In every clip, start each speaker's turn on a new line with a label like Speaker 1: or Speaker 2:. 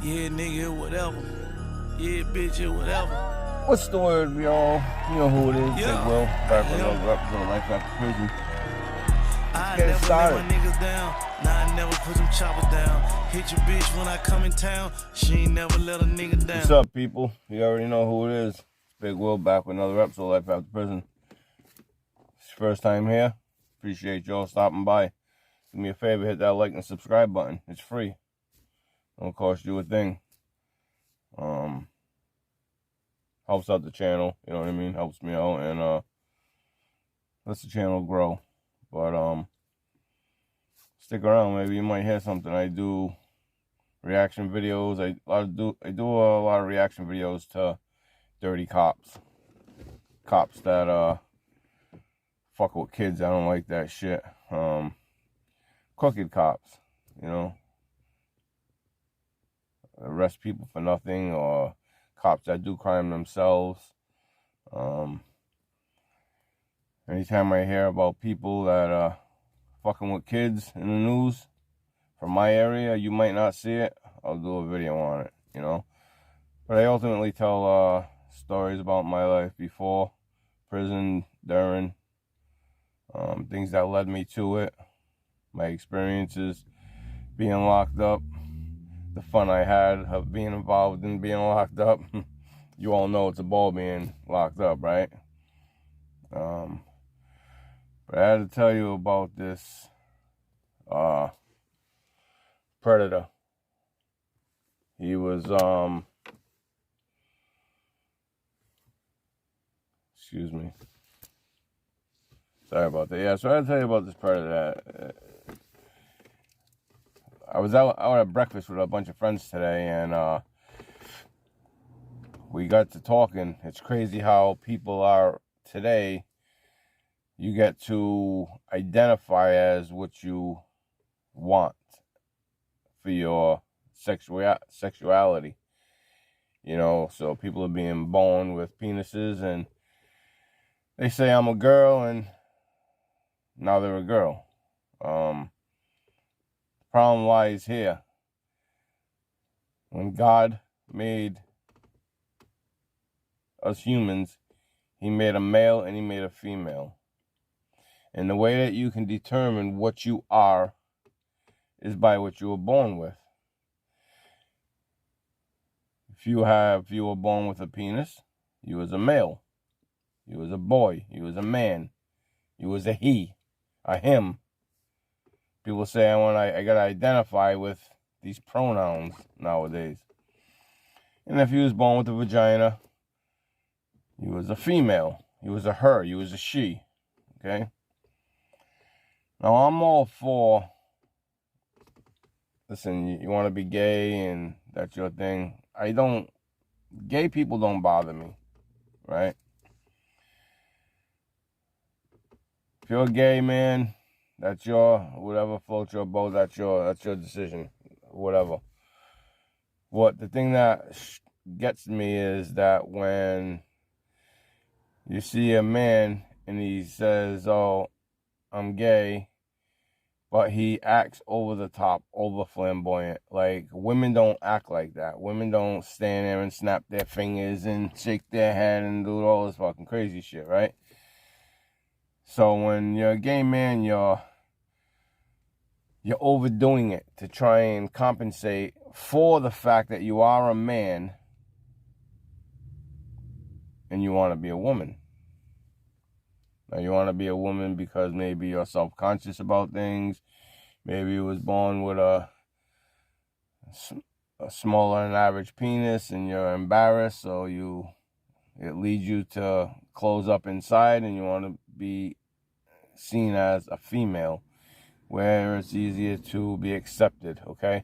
Speaker 1: Yeah, nigga, whatever. Yeah, bitch, whatever.
Speaker 2: What's the word, y'all? You know who it is.
Speaker 1: Yeah.
Speaker 2: Big Will, back with another episode of Life After Prison.
Speaker 1: I
Speaker 2: Get
Speaker 1: never
Speaker 2: started.
Speaker 1: let my niggas down. Nah, I never put them choppers down. Hit your bitch when I come in town. She ain't never let a nigga down.
Speaker 2: What's up, people? You already know who it is. It's Big Will, back with another episode of Life After Prison. It's your first time here. Appreciate y'all stopping by. Do me a favor, hit that like and subscribe button. It's free. Don't cost you a thing. Helps out the channel, you know what I mean? Helps me out and lets the channel grow. But stick around, maybe you might hear something. I do reaction videos. I do a lot of reaction videos to dirty cops. Cops that fuck with kids. I don't like that shit. Crooked cops, you know. Arrest people for nothing, or cops that do crime themselves. Anytime I hear about people that fucking with kids in the news from my area, you might not see it. I'll do a video on it, you know. But I ultimately tell stories about my life before prison, during, things that led me to it, my experiences being locked up, the fun I had of being involved in being locked up. You all know it's a ball being locked up, right? But I had to tell you about this predator. He was excuse me. Sorry about that. Yeah, so I had to tell you about this predator. I was out at breakfast with a bunch of friends today, and we got to talking. It's crazy how people are today. You get to identify as what you want for your sexuality. You know, so people are being born with penises, and they say I'm a girl, and now they're a girl. The problem lies here. When God made us humans, he made a male and he made a female. And the way that you can determine what you are is by what you were born with. If you were born with a penis, you was a male. You was a boy. You was a man. You was a he, a him. People say I gotta identify with these pronouns nowadays. And if you was born with a vagina, you was a female. You was a her. You was a she. Okay? Now, I'm all for, listen, you want to be gay and that's your thing. Gay people don't bother me, right? If you're a gay man, that's whatever floats your boat, that's your decision, whatever. The thing that gets me is that when you see a man and he says, oh, I'm gay, but he acts over the top, over flamboyant. Like, women don't act like that. Women don't stand there and snap their fingers and shake their head and do all this fucking crazy shit, right? So when you're a gay man, you're overdoing it to try and compensate for the fact that you are a man and you want to be a woman. Now, you want to be a woman because maybe you're self-conscious about things. Maybe you was born with a smaller than average penis and you're embarrassed, so it leads you to close up inside and you want to be seen as a female, where it's easier to be accepted, okay?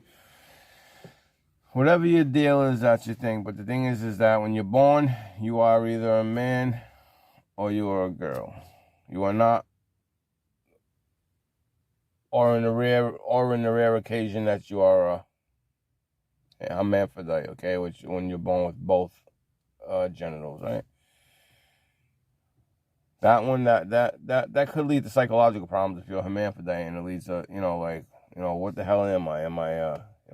Speaker 2: Whatever your deal is, that's your thing. But the thing is that when you're born, you are either a man or you are a girl. You are not, or in the rare occasion that you are a hermaphrodite, okay? Which when you're born with both genitals, right? That one, that could lead to psychological problems if you're a hermaphrodite, and it leads to, what the hell am I? Am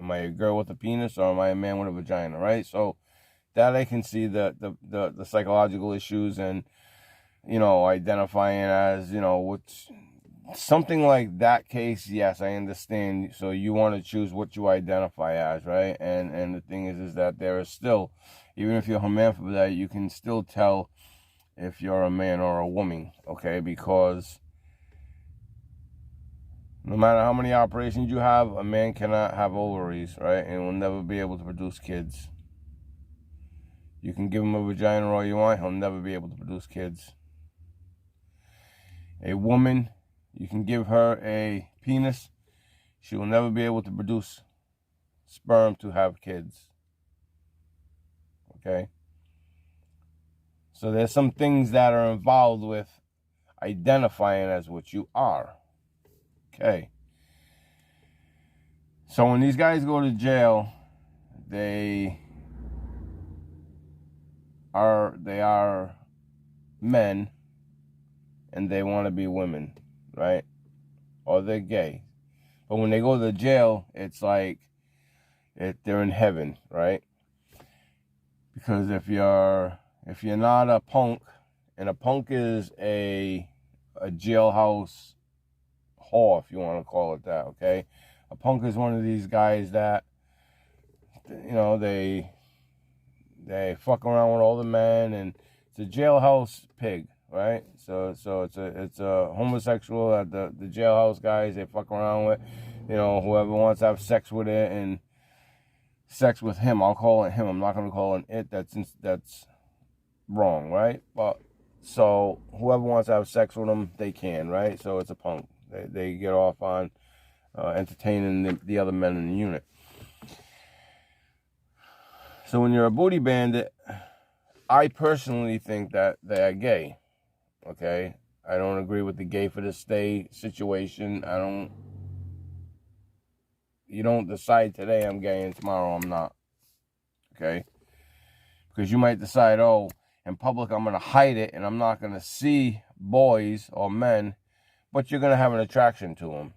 Speaker 2: Am I a girl with a penis or am I a man with a vagina, right? So that I can see the psychological issues and, identifying as, what's something like that case. Yes, I understand. So you want to choose what you identify as, right? And the thing is that there is still, even if you're hermaphrodite, you can still tell if you're a man or a woman, okay? Because no matter how many operations you have, a man cannot have ovaries, right? And will never be able to produce kids. You can give him a vagina all you want, he'll never be able to produce kids. A woman, you can give her a penis, she will never be able to produce sperm to have kids. Okay? So there's some things that are involved with identifying as what you are. Okay. So when these guys go to jail, they are men and they want to be women, right? Or they're gay. But when they go to jail, it's like they're in heaven, right? Because if you're not a punk, and a punk is a jailhouse whore, if you want to call it that, okay? A punk is one of these guys that, they fuck around with all the men, and it's a jailhouse pig, right? So it's a homosexual that the jailhouse guys they fuck around with, whoever wants to have sex with it and sex with him. I'll call it him. I'm not gonna call it it. That's wrong, right? But so whoever wants to have sex with them, they can, right? So it's a punk. They get off on entertaining the other men in the unit. So when you're a booty bandit, I personally think that they are gay. Okay? I don't agree with the gay for the stay situation. You don't decide today I'm gay and tomorrow I'm not. Okay? Because you might decide, in public I'm going to hide it and I'm not going to see boys or men, but you're going to have an attraction to them.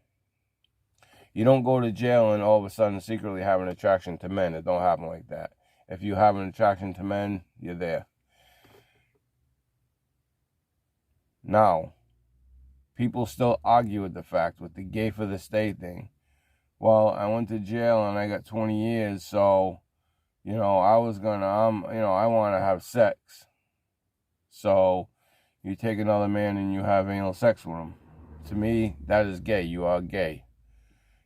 Speaker 2: You don't go to jail and all of a sudden secretly have an attraction to men. It don't happen like that. If you have an attraction to men, you're there. Now, people still argue with the fact with the gay for the stay thing. Well, I went to jail and I got 20 years, so, I was gonna, I want to have sex. So, you take another man and you have anal sex with him. To me, that is gay. You are gay.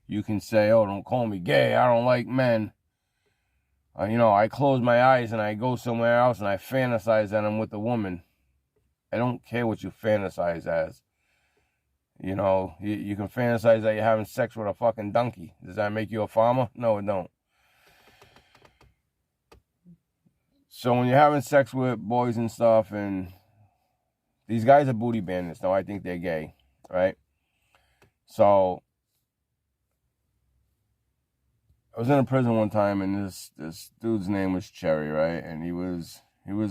Speaker 2: You can say, don't call me gay. I don't like men. I close my eyes and I go somewhere else and I fantasize that I'm with a woman. I don't care what you fantasize as. You can fantasize that you're having sex with a fucking donkey. Does that make you a farmer? No, it don't. So when you're having sex with boys and stuff, and these guys are booty bandits. Now I think they're gay, right? So I was in a prison one time, and this dude's name was Cherry, right? And he was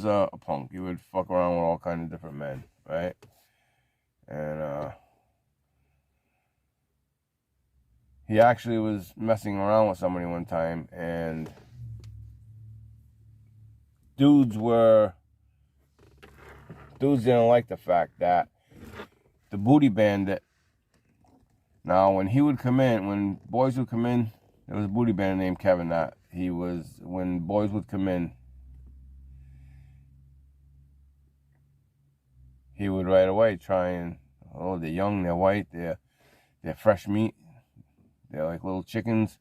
Speaker 2: a punk. He would fuck around with all kinds of different men, right? And he actually was messing around with somebody one time, and dudes didn't like the fact that the booty bandit. Now, when boys would come in, there was a booty bandit named Kevin that when boys would come in, he would right away try and, they're young, they're white, they're fresh meat, they're like little chickens.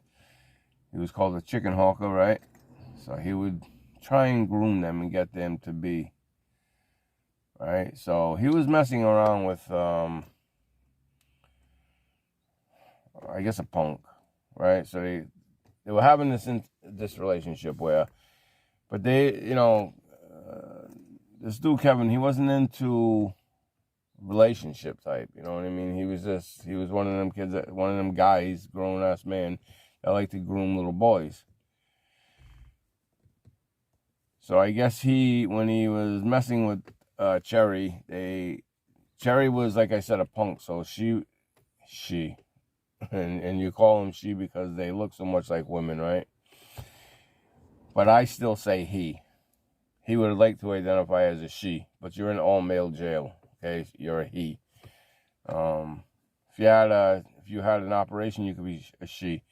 Speaker 2: He was called a chicken hawker, right? So he would try and groom them and get them to be, right? So he was messing around with, I guess a punk, right? So they were having this relationship where, but this dude Kevin, he wasn't into relationship type, you know what I mean? He was one of them kids, one of them guys, grown ass man that like to groom little boys. So I guess when he was messing with Cherry was, like I said, a punk. So she and you call them she because they look so much like women, right? But I still say he. He would like to identify as a she, but you're in all-male jail, okay? You're a he. If you had an operation, you could be a she.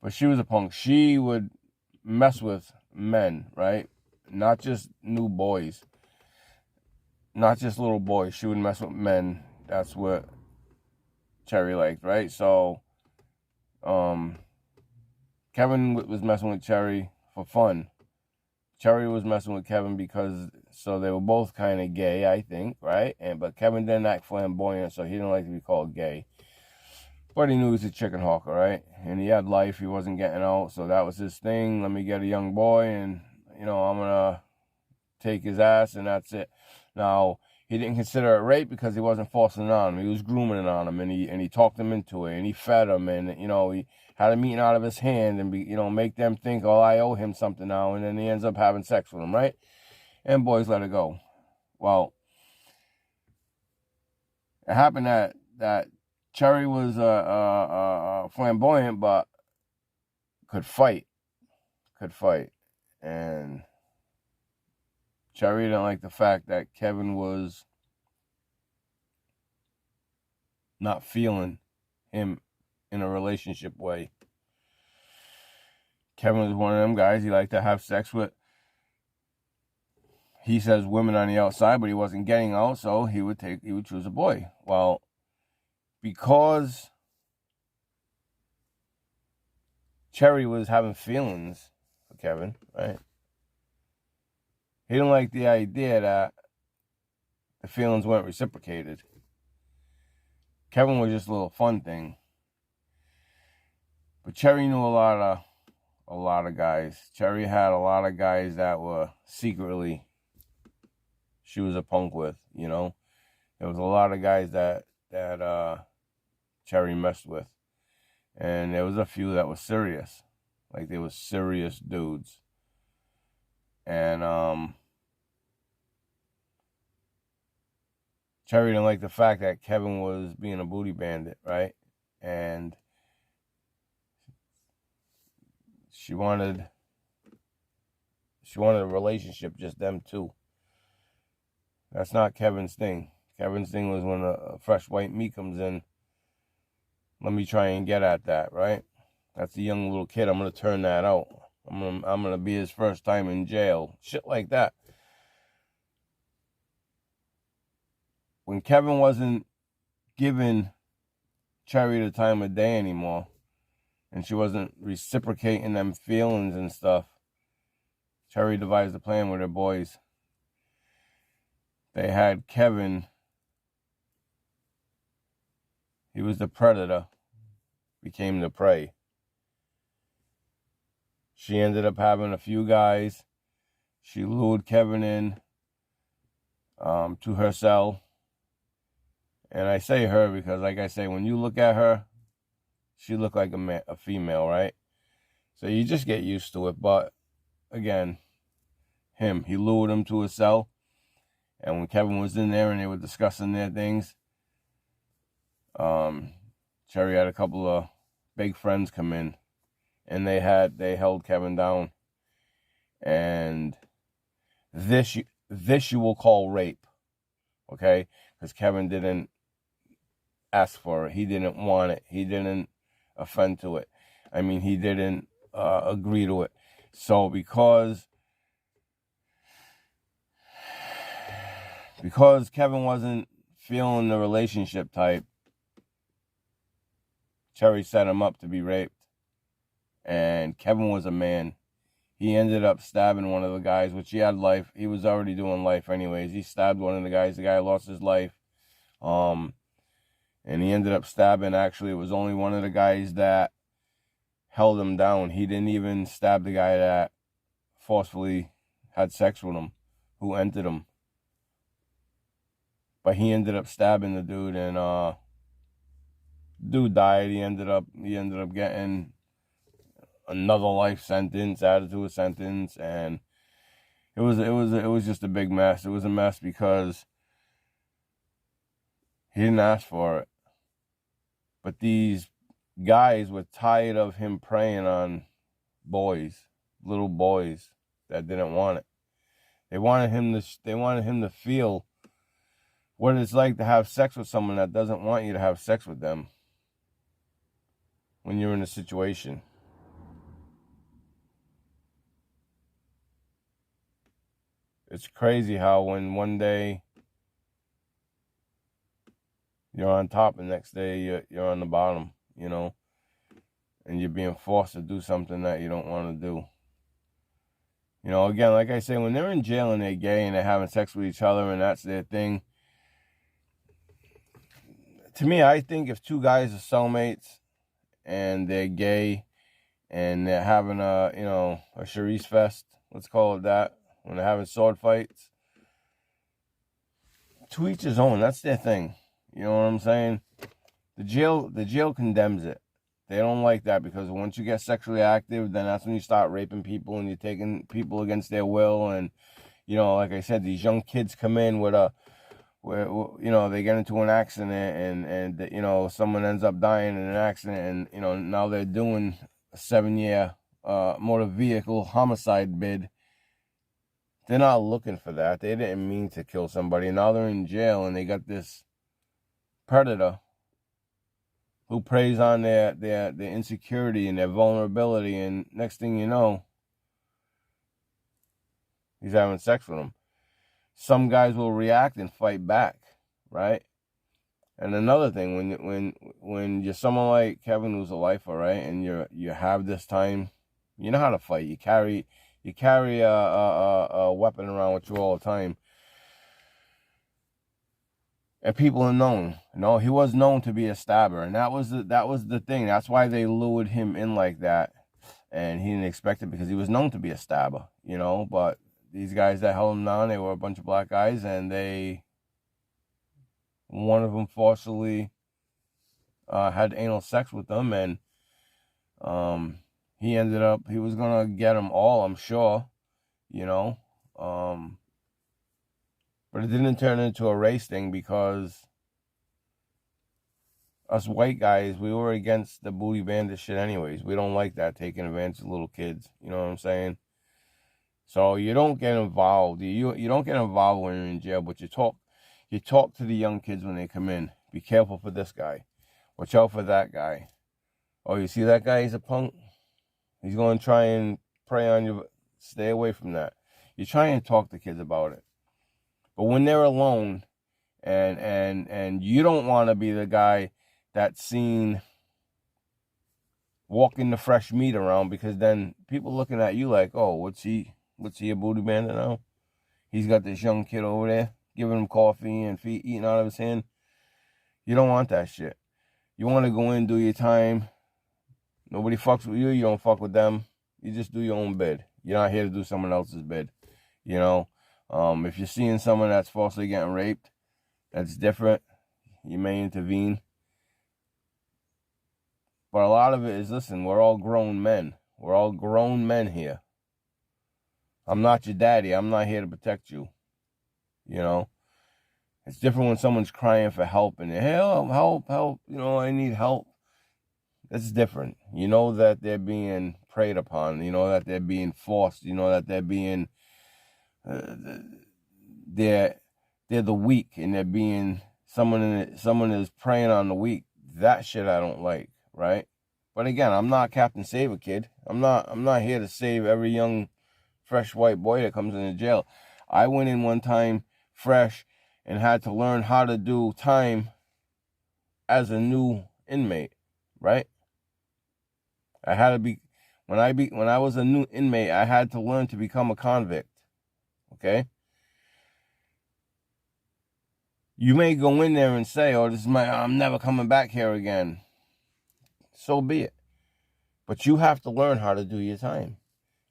Speaker 2: But she was a punk. She would mess with men, right? Not just new boys. Not just little boys. She would mess with men. That's what Cherry liked, right? So, Kevin was messing with Cherry for fun. Cherry was messing with Kevin because, so they were both kind of gay, I think, right? But Kevin didn't act flamboyant, so he didn't like to be called gay. But he knew he was a chicken hawker, right? And he had life, he wasn't getting out, so that was his thing. Let me get a young boy, and, I'm going to take his ass, and that's it. Now, he didn't consider it rape because he wasn't forcing it on him. He was grooming it on him, and he talked him into it, and he fed him, and, he had him eating out of his hand and, make them think, oh, I owe him something now, and then he ends up having sex with him, right? And boys let it go. Well, it happened that Cherry was flamboyant, but could fight. And Cherry didn't like the fact that Kevin was not feeling him in a relationship way. Kevin was one of them guys he liked to have sex with. He says women on the outside, but he wasn't getting out, so he would choose a boy. Well, because Cherry was having feelings for Kevin, right? He didn't like the idea that the feelings weren't reciprocated. Kevin was just a little fun thing. But Cherry knew a lot of guys. Cherry had a lot of guys that were secretly she was a punk with, There was a lot of guys that Cherry messed with. And there was a few that were serious. Like they were serious dudes. And Cherry didn't like the fact that Kevin was being a booty bandit, right? And she wanted a relationship, just them two. That's not Kevin's thing. Kevin's thing was when a fresh white meat comes in, let me try and get at that, right? That's a young little kid. I'm going to turn that out. I'm gonna be his first time in jail. Shit like that. When Kevin wasn't giving Cherry the time of day anymore, and she wasn't reciprocating them feelings and stuff, Cherry devised a plan with her boys. They had Kevin. He was the predator, became the prey. She ended up having a few guys. She lured Kevin in to her cell. And I say her because, like I say, when you look at her, she looked like a female, right? So you just get used to it. But, again, he lured him to his cell. And when Kevin was in there and they were discussing their things, Cherry had a couple of big friends come in. And they held Kevin down. And this you will call rape. Okay? Because Kevin didn't ask for it. He didn't want it. He didn't offend to it. I mean, he didn't agree to it. So because Kevin wasn't feeling the relationship type, Cherry set him up to be raped. And Kevin was a man. He ended up stabbing one of the guys, which he had life. He was already doing life anyways. He stabbed one of the guys. The guy lost his life. And he ended up stabbing, actually, it was only one of the guys that held him down. He didn't even stab the guy that forcefully had sex with him, who entered him. But he ended up stabbing the dude, and dude died. He ended up getting another life sentence added to his sentence, and it was just a big mess. It was a mess because he didn't ask for it. But these guys were tired of him preying on boys, little boys that didn't want it. They wanted him to feel what it's like to have sex with someone that doesn't want you to have sex with them when you're in a situation. It's crazy how when one day you're on top and the next day you're on the bottom, you know, and you're being forced to do something that you don't want to do. You know, again, like I say, when they're in jail and they're gay and they're having sex with each other and that's their thing, to me, I think if two guys are cellmates and they're gay and they're having a Charisse fest, let's call it that, when they're having sword fights, to each his own. That's their thing. You know what I'm saying? The jail condemns it. They don't like that because once you get sexually active, then that's when you start raping people and you're taking people against their will. And, you know, like I said, these young kids come in where, you know, they get into an accident and you know, someone ends up dying in an accident and, you know, now they're doing a 7-year motor vehicle homicide bid. They're not looking for that. They didn't mean to kill somebody. Now they're in jail and they got this predator who preys on their insecurity and their vulnerability, and next thing you know, he's having sex with them. Some guys will react and fight back, right? And another thing, when you're someone like Kevin who's a lifer, right, and you have this time, you know how to fight. You carry a weapon around with you all the time. And people are known. You know, he was known to be a stabber, and that was the thing. That's why they lured him in like that, and he didn't expect it because he was known to be a stabber. You know, but these guys that held him down, they were a bunch of black guys, and one of them forcibly had anal sex with them, and he was gonna get them all, I'm sure. You know, but it didn't turn into a race thing because us white guys, we were against the booty bandit shit anyways. We don't like that, taking advantage of little kids. You know what I'm saying? So you don't get involved. You don't get involved when you're in jail, but you talk to the young kids when they come in. Be careful for this guy. Watch out for that guy. Oh, you see that guy? He's a punk. He's going to try and prey on you. Stay away from that. You try and talk to kids about it. But when they're alone and you don't want to be the guy that's seen walking the fresh meat around, because then people looking at you like, oh, what's he a booty bandit now? He's got this young kid over there giving him coffee and feet eating out of his hand. You don't want that shit. You want to go in, do your time. Nobody fucks with you. You don't fuck with them. You just do your own bid. You're not here to do someone else's bid. You know? If you're seeing someone that's falsely getting raped, that's different. You may intervene. But a lot of it is, listen, we're all grown men. We're all grown men here. I'm not your daddy. I'm not here to protect you. You know? It's different when someone's crying for help and, help, you know, I need help. It's different. You know that they're being preyed upon. You know that they're being forced. You know that they're being... they're the weak, and they're being someone is preying on the weak. That shit I don't like, right? But again, I'm not Captain Save a Kid. I'm not here to save every young fresh white boy that comes into jail. I went in one time fresh and had to learn how to do time as a new inmate, right? I had to be when I was a new inmate, I had to learn to become a convict. Okay? You may go in there and say, oh, I'm never coming back here again. So be it. But you have to learn how to do your time.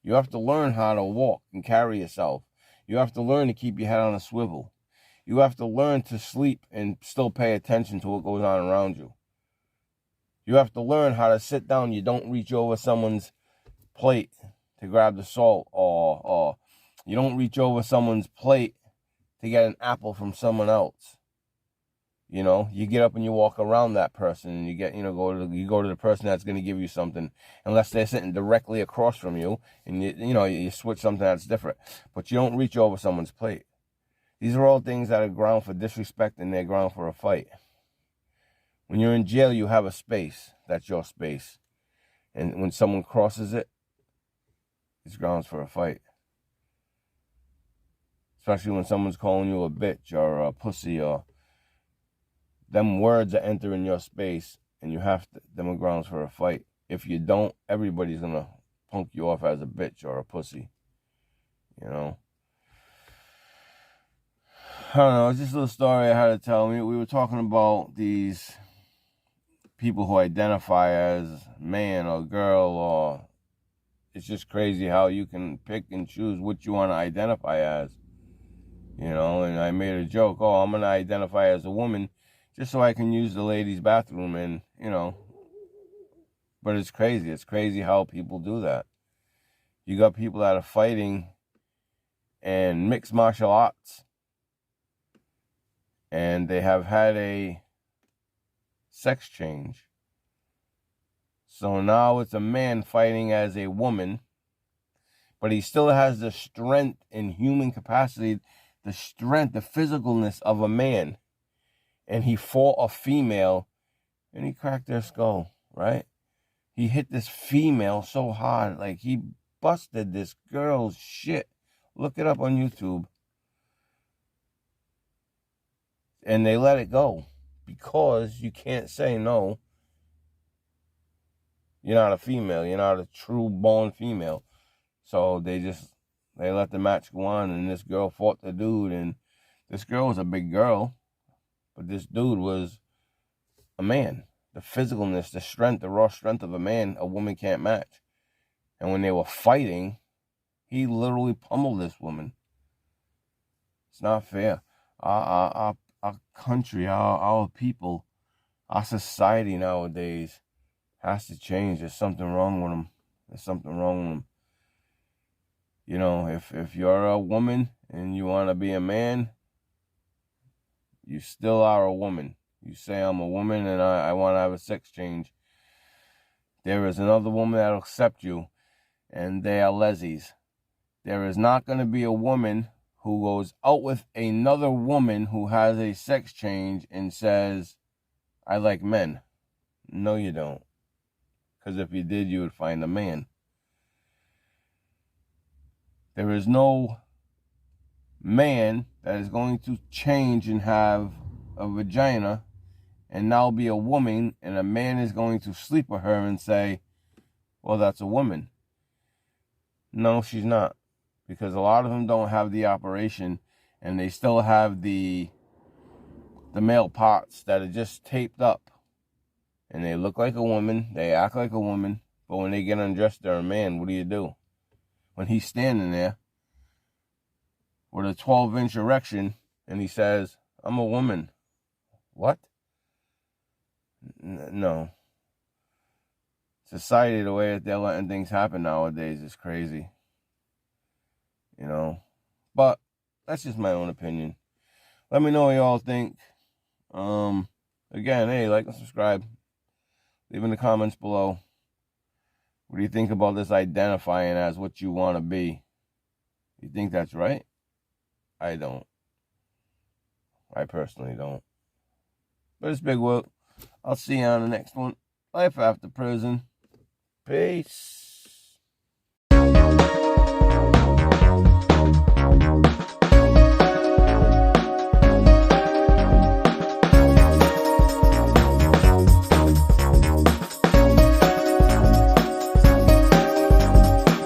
Speaker 2: You have to learn how to walk and carry yourself. You have to learn to keep your head on a swivel. You have to learn to sleep and still pay attention to what goes on around you. You have to learn how to sit down. You don't reach over someone's plate to grab the salt, or you don't reach over someone's plate to get an apple from someone else. You know, you get up and you walk around that person, and you get, you know, you go to the person that's going to give you something, unless they're sitting directly across from you, and you switch something that's different. But you don't reach over someone's plate. These are all things that are ground for disrespect, and they're ground for a fight. When you're in jail, you have a space. That's your space. And when someone crosses it, it's grounds for a fight. Especially when someone's calling you a bitch or a pussy, or them words are entering your space, and you have to, them are grounds for a fight. If you don't, everybody's going to punk you off as a bitch or a pussy. You know? I don't know, it's just a little story I had to tell. We were talking about these people who identify as man or girl, or it's just crazy how you can pick and choose what you want to identify as. You know, and I made a joke, oh, I'm going to identify as a woman just so I can use the ladies' bathroom, and, you know, but it's crazy. It's crazy how people do that. You got people that are fighting in mixed martial arts, and they have had a sex change. So now it's a man fighting as a woman, but he still has the strength and human capacity, the strength, the physicalness of a man. And he fought a female, and he cracked their skull, right? He hit this female so hard, like he busted this girl's shit. Look it up on YouTube. And they let it go, because you can't say no. You're not a female. You're not a true born female. So they let the match go on, and this girl fought the dude, and this girl was a big girl, but this dude was a man. The physicalness, the strength, the raw strength of a man, a woman can't match. And when they were fighting, he literally pummeled this woman. It's not fair. Our country, our people, our society nowadays has to change. There's something wrong with them. There's something wrong with them. You know, if you're a woman and you want to be a man, you still are a woman. You say, I'm a woman and I want to have a sex change. There is another woman that will accept you, and they are lesies. There is not going to be a woman who goes out with another woman who has a sex change and says, I like men. No, you don't. Because if you did, you would find a man. There is no man that is going to change and have a vagina and now be a woman, and a man is going to sleep with her and say, well, that's a woman. No, she's not. Because a lot of them don't have the operation, and they still have the male parts that are just taped up. And they look like a woman, they act like a woman, but when they get undressed, they're a man. What do? When he's standing there with a 12-inch erection, and he says, I'm a woman. What? No. Society, the way that they're letting things happen nowadays is crazy. You know? But that's just my own opinion. Let me know what y'all think. Again, hey, like and subscribe. Leave in the comments below. What do you think about this identifying as what you want to be? You think that's right? I don't. I personally don't. But it's Big Will. I'll see you on the next one. Life after prison. Peace.